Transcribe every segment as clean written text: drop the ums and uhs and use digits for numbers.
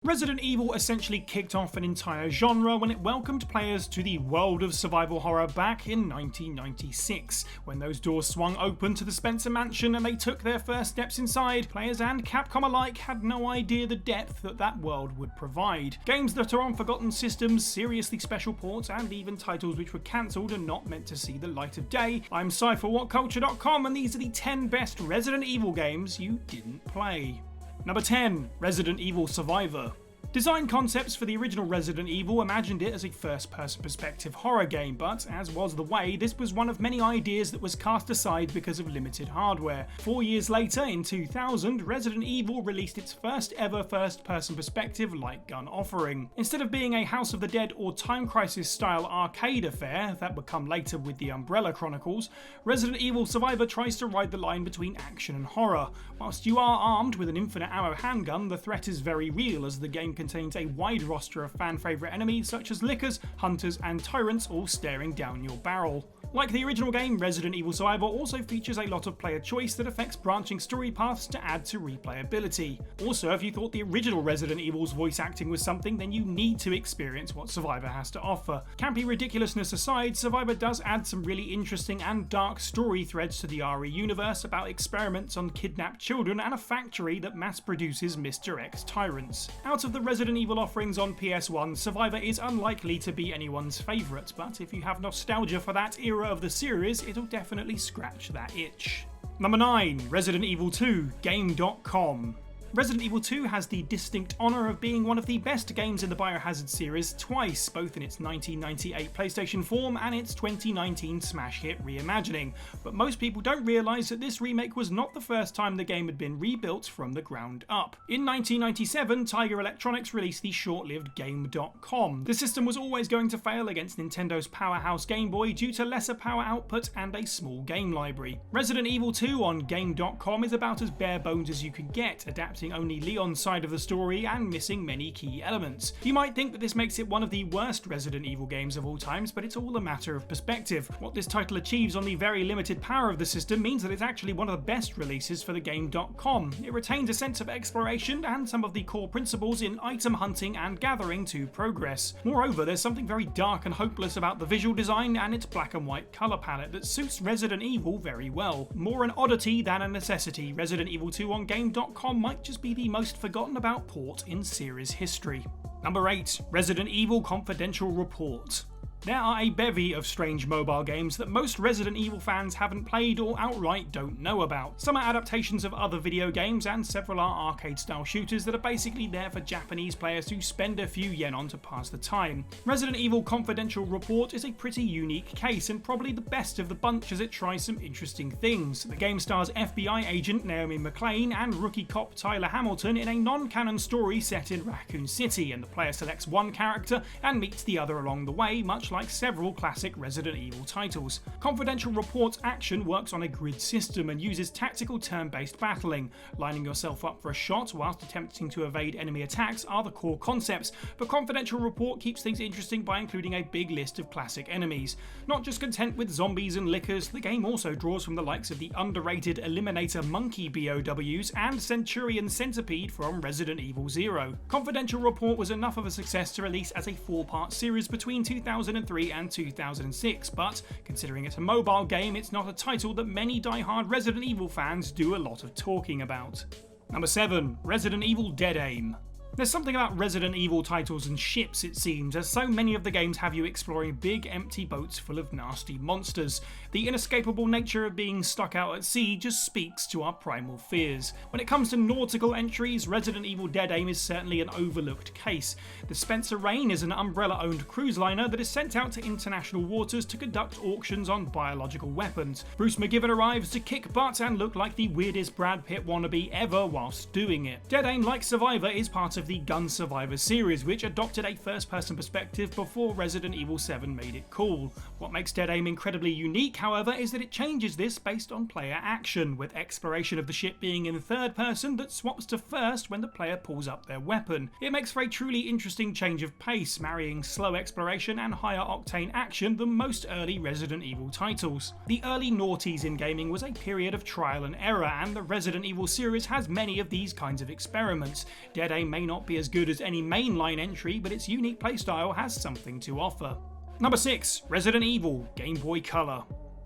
Resident Evil essentially kicked off an entire genre when it welcomed players to the world of survival horror back in 1996. When those doors swung open to the Spencer Mansion and they took their first steps inside, players and Capcom alike had no idea the depth that world would provide. Games that are on forgotten systems, seriously special ports, and even titles which were cancelled and not meant to see the light of day. I'm Cy for WhatCulture.com, and these are the 10 best Resident Evil games you didn't play. Number 10. Resident Evil Survivor. Design concepts for the original Resident Evil imagined it as a first-person perspective horror game, but as was the way, this was one of many ideas that was cast aside because of limited hardware. 4 years later, in 2000, Resident Evil released its first ever first-person perspective light gun offering. Instead of being a House of the Dead or Time Crisis style arcade affair that would come later with the Umbrella Chronicles, Resident Evil Survivor tries to ride the line between action and horror. Whilst you are armed with an infinite ammo handgun, the threat is very real as the game contains a wide roster of fan-favourite enemies such as Lickers, Hunters and Tyrants all staring down your barrel. Like the original game, Resident Evil Survivor also features a lot of player choice that affects branching story paths to add to replayability. Also, if you thought the original Resident Evil's voice acting was something, then you need to experience what Survivor has to offer. Campy ridiculousness aside, Survivor does add some really interesting and dark story threads to the RE universe about experiments on kidnapped children and a factory that mass produces Mr. X tyrants. Out of the Resident Evil offerings on PS1, Survivor is unlikely to be anyone's favourite, but if you have nostalgia for that era of the series, it'll definitely scratch that itch. Number 9. Resident Evil 2 Game.com. Resident Evil 2 has the distinct honour of being one of the best games in the Biohazard series twice, both in its 1998 PlayStation form and its 2019 smash hit reimagining, but most people don't realise that this remake was not the first time the game had been rebuilt from the ground up. In 1997, Tiger Electronics released the short-lived Game.com. The system was always going to fail against Nintendo's powerhouse Game Boy due to lesser power output and a small game library. Resident Evil 2 on Game.com is about as bare bones as you can get, adapting only Leon's side of the story and missing many key elements. You might think that this makes it one of the worst Resident Evil games of all times, but it's all a matter of perspective. What this title achieves on the very limited power of the system means that it's actually one of the best releases for the Game.com. It retains a sense of exploration and some of the core principles in item hunting and gathering to progress. Moreover, there's something very dark and hopeless about the visual design and its black and white colour palette that suits Resident Evil very well. More an oddity than a necessity, Resident Evil 2 on Game.com might just be the most forgotten about port in series history. Number 8. Resident Evil Confidential Report. There are a bevy of strange mobile games that most Resident Evil fans haven't played or outright don't know about. Some are adaptations of other video games and several are arcade-style shooters that are basically there for Japanese players to spend a few yen on to pass the time. Resident Evil Confidential Report is a pretty unique case and probably the best of the bunch as it tries some interesting things. The game stars FBI agent Naomi McClane and rookie cop Tyler Hamilton in a non-canon story set in Raccoon City, and the player selects one character and meets the other along the way, much like several classic Resident Evil titles. Confidential Report's action works on a grid system and uses tactical turn-based battling. Lining yourself up for a shot whilst attempting to evade enemy attacks are the core concepts, but Confidential Report keeps things interesting by including a big list of classic enemies. Not just content with zombies and lickers, the game also draws from the likes of the underrated Eliminator Monkey BOWs and Centurion Centipede from Resident Evil 0. Confidential Report was enough of a success to release as a 4-part series between 2003 and 2006, but considering it's a mobile game, it's not a title that many die-hard Resident Evil fans do a lot of talking about. Number 7. Resident Evil Dead Aim. There's something about Resident Evil titles and ships, it seems, as so many of the games have you exploring big empty boats full of nasty monsters. The inescapable nature of being stuck out at sea just speaks to our primal fears. When it comes to nautical entries, Resident Evil Dead Aim is certainly an overlooked case. The Spencer Rain is an Umbrella-owned cruise liner that is sent out to international waters to conduct auctions on biological weapons. Bruce McGivern arrives to kick butt and look like the weirdest Brad Pitt wannabe ever whilst doing it. Dead Aim, like Survivor, is part of the Gun Survivor series, which adopted a first-person perspective before Resident Evil 7 made it cool. What makes Dead Aim incredibly unique, however, is that it changes this based on player action, with exploration of the ship being in third person that swaps to first when the player pulls up their weapon. It makes for a truly interesting change of pace, marrying slow exploration and higher octane action than most early Resident Evil titles. The early noughties in gaming was a period of trial and error, and the Resident Evil series has many of these kinds of experiments. Dead Aim may not not be as good as any mainline entry, but its unique playstyle has something to offer. Number 6. Resident Evil Game Boy Color.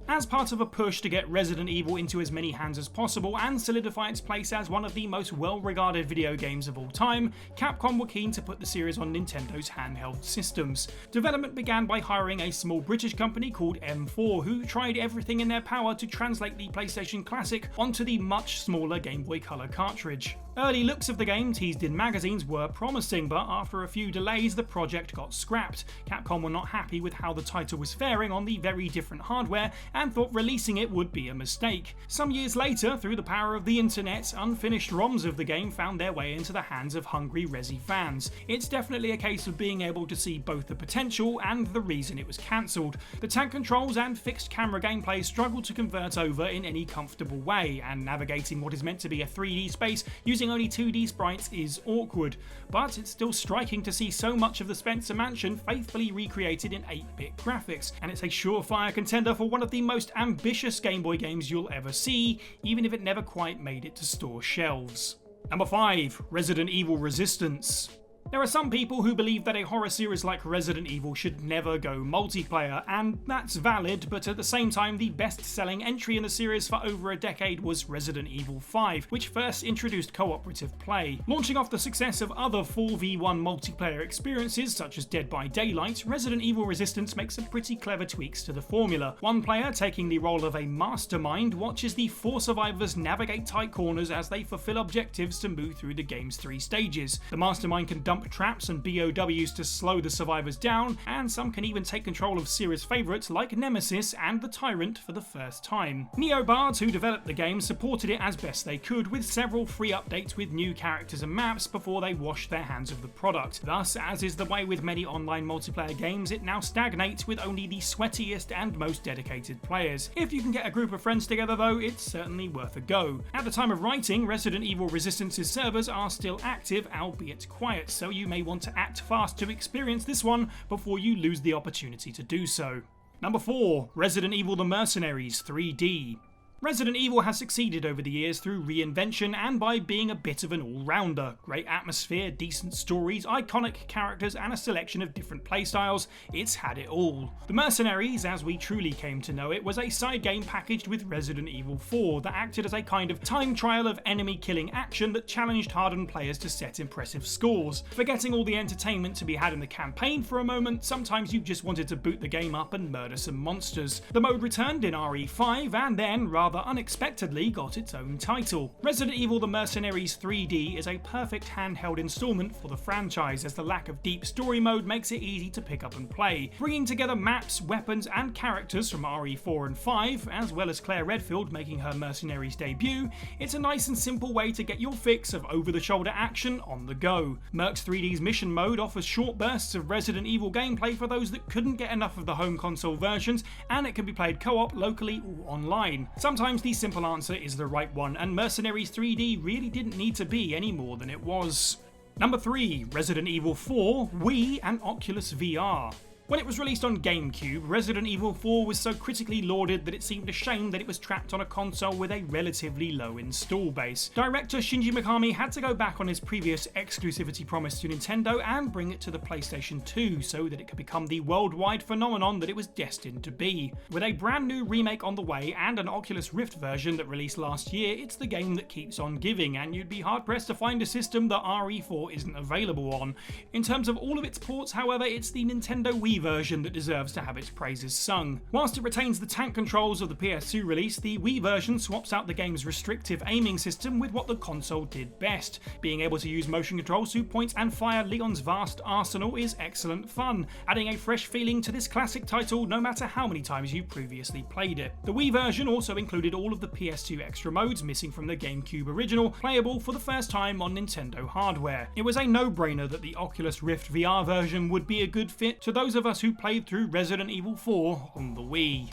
As part of a push to get Resident Evil into as many hands as possible and solidify its place as one of the most well-regarded video games of all time, Capcom were keen to put the series on Nintendo's handheld systems. Development began by hiring a small British company called M4, who tried everything in their power to translate the PlayStation Classic onto the much smaller Game Boy Color cartridge. Early looks of the game teased in magazines were promising, but after a few delays the project got scrapped. Capcom were not happy with how the title was faring on the very different hardware and thought releasing it would be a mistake. Some years later, through the power of the internet, unfinished ROMs of the game found their way into the hands of hungry Resi fans. It's definitely a case of being able to see both the potential and the reason it was cancelled. The tank controls and fixed camera gameplay struggled to convert over in any comfortable way, and navigating what is meant to be a 3D space using only 2D sprites is awkward, but it's still striking to see so much of the Spencer Mansion faithfully recreated in 8-bit graphics, and it's a surefire contender for one of the most ambitious Game Boy games you'll ever see, even if it never quite made it to store shelves. Number 5. Resident Evil Resistance. There are some people who believe that a horror series like Resident Evil should never go multiplayer, and that's valid, but at the same time the best-selling entry in the series for over a decade was Resident Evil 5, which first introduced cooperative play. Launching off the success of other 4v1 multiplayer experiences such as Dead by Daylight, Resident Evil Resistance makes some pretty clever tweaks to the formula. One player, taking the role of a mastermind, watches the 4 survivors navigate tight corners as they fulfill objectives to move through the game's 3 stages. The mastermind can dump traps and BOWs to slow the survivors down, and some can even take control of series favourites like Nemesis and the Tyrant for the first time. Neobards, who developed the game, supported it as best they could, with several free updates with new characters and maps before they washed their hands of the product. Thus, as is the way with many online multiplayer games, it now stagnates with only the sweatiest and most dedicated players. If you can get a group of friends together though, it's certainly worth a go. At the time of writing, Resident Evil Resistance's servers are still active, albeit quiet, so you may want to act fast to experience this one before you lose the opportunity to do so. Number 4. Resident Evil The Mercenaries 3D. Resident Evil has succeeded over the years through reinvention and by being a bit of an all-rounder. Great atmosphere, decent stories, iconic characters, and a selection of different playstyles. It's had it all. The Mercenaries, as we truly came to know it, was a side game packaged with Resident Evil 4 that acted as a kind of time trial of enemy-killing action that challenged hardened players to set impressive scores. Forgetting all the entertainment to be had in the campaign for a moment, sometimes you just wanted to boot the game up and murder some monsters. The mode returned in RE5 and then, rather unexpectedly, got its own title. Resident Evil The Mercenaries 3D is a perfect handheld installment for the franchise, as the lack of deep story mode makes it easy to pick up and play. Bringing together maps, weapons and characters from RE4 and 5, as well as Claire Redfield making her Mercenaries debut, it's a nice and simple way to get your fix of over-the-shoulder action on the go. Mercs 3D's mission mode offers short bursts of Resident Evil gameplay for those that couldn't get enough of the home console versions, and it can be played co-op locally or online. Sometimes the simple answer is the right one, and Mercenaries 3D really didn't need to be any more than it was. Number 3. Resident Evil 4 Wii and Oculus VR. When it was released on GameCube, Resident Evil 4 was so critically lauded that it seemed a shame that it was trapped on a console with a relatively low install base. Director Shinji Mikami had to go back on his previous exclusivity promise to Nintendo and bring it to the PlayStation 2 so that it could become the worldwide phenomenon that it was destined to be. With a brand new remake on the way and an Oculus Rift version that released last year, it's the game that keeps on giving, and you'd be hard pressed to find a system that RE4 isn't available on. In terms of all of its ports, however, it's the Nintendo Wii version that deserves to have its praises sung. Whilst it retains the tank controls of the PS2 release, the Wii version swaps out the game's restrictive aiming system with what the console did best. Being able to use motion controls to point and fire Leon's vast arsenal is excellent fun, adding a fresh feeling to this classic title no matter how many times you previously played it. The Wii version also included all of the PS2 extra modes missing from the GameCube original, playable for the first time on Nintendo hardware. It was a no-brainer that the Oculus Rift VR version would be a good fit to those of us who played through Resident Evil 4 on the Wii.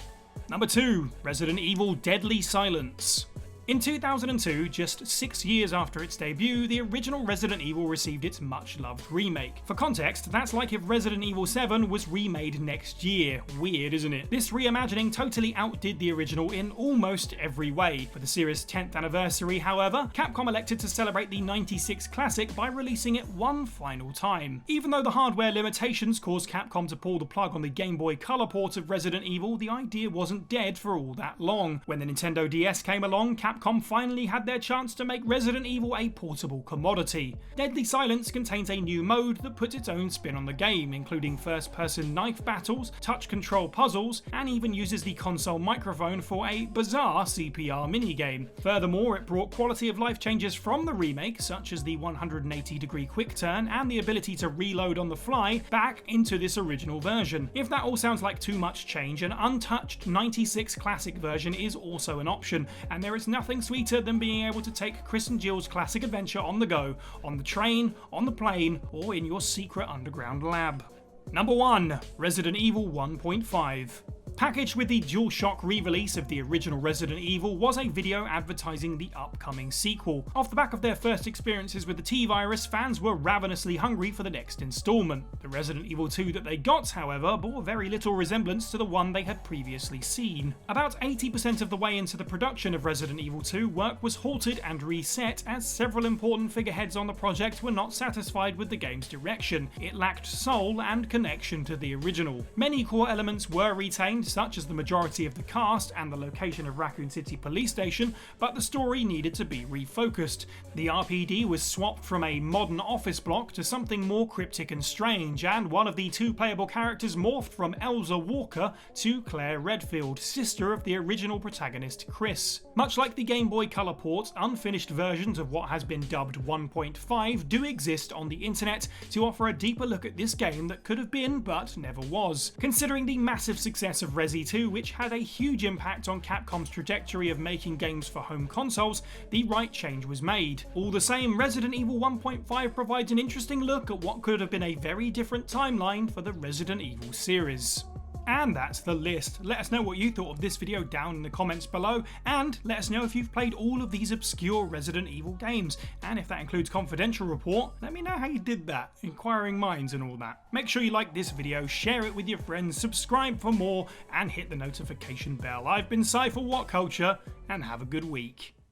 Number 2. Resident Evil Deadly Silence. In 2002, just 6 years after its debut, the original Resident Evil received its much-loved remake. For context, that's like if Resident Evil 7 was remade next year. Weird, isn't it? This reimagining totally outdid the original in almost every way. For the series' 10th anniversary, however, Capcom elected to celebrate the '96 classic by releasing it one final time. Even though the hardware limitations caused Capcom to pull the plug on the Game Boy Color port of Resident Evil, the idea wasn't dead for all that long. When the Nintendo DS came along, Capcom finally had their chance to make Resident Evil a portable commodity. Deadly Silence contains a new mode that puts its own spin on the game, including first-person knife battles, touch control puzzles, and even uses the console microphone for a bizarre CPR minigame. Furthermore, it brought quality of life changes from the remake, such as the 180-degree quick turn and the ability to reload on the fly, back into this original version. If that all sounds like too much change, an untouched '96 classic version is also an option, and there is nothing sweeter than being able to take Chris and Jill's classic adventure on the go, on the train, on the plane, or in your secret underground lab. Number 1. Resident Evil 1.5. Packaged with the DualShock re-release of the original Resident Evil was a video advertising the upcoming sequel. Off the back of their first experiences with the T-Virus, fans were ravenously hungry for the next installment. The Resident Evil 2 that they got, however, bore very little resemblance to the one they had previously seen. About 80% of the way into the production of Resident Evil 2, work was halted and reset as several important figureheads on the project were not satisfied with the game's direction. It lacked soul and connection to the original. Many core elements were retained, such as the majority of the cast and the location of Raccoon City Police Station, but the story needed to be refocused. The RPD was swapped from a modern office block to something more cryptic and strange, and one of the two playable characters morphed from Elza Walker to Claire Redfield, sister of the original protagonist Chris. Much like the Game Boy Color port, unfinished versions of what has been dubbed 1.5 do exist on the internet to offer a deeper look at this game that could have been but never was. Considering the massive success of Resi 2, which had a huge impact on Capcom's trajectory of making games for home consoles, the right change was made. All the same, Resident Evil 1.5 provides an interesting look at what could have been a very different timeline for the Resident Evil series. And that's the list. Let us know what you thought of this video down in the comments below, and let us know if you've played all of these obscure Resident Evil games, and if that includes Confidential Report, let me know how you did that, Inquiring Minds and all that. Make sure you like this video, share it with your friends, subscribe for more, and hit the notification bell. I've been Cy for WhatCulture, and have a good week.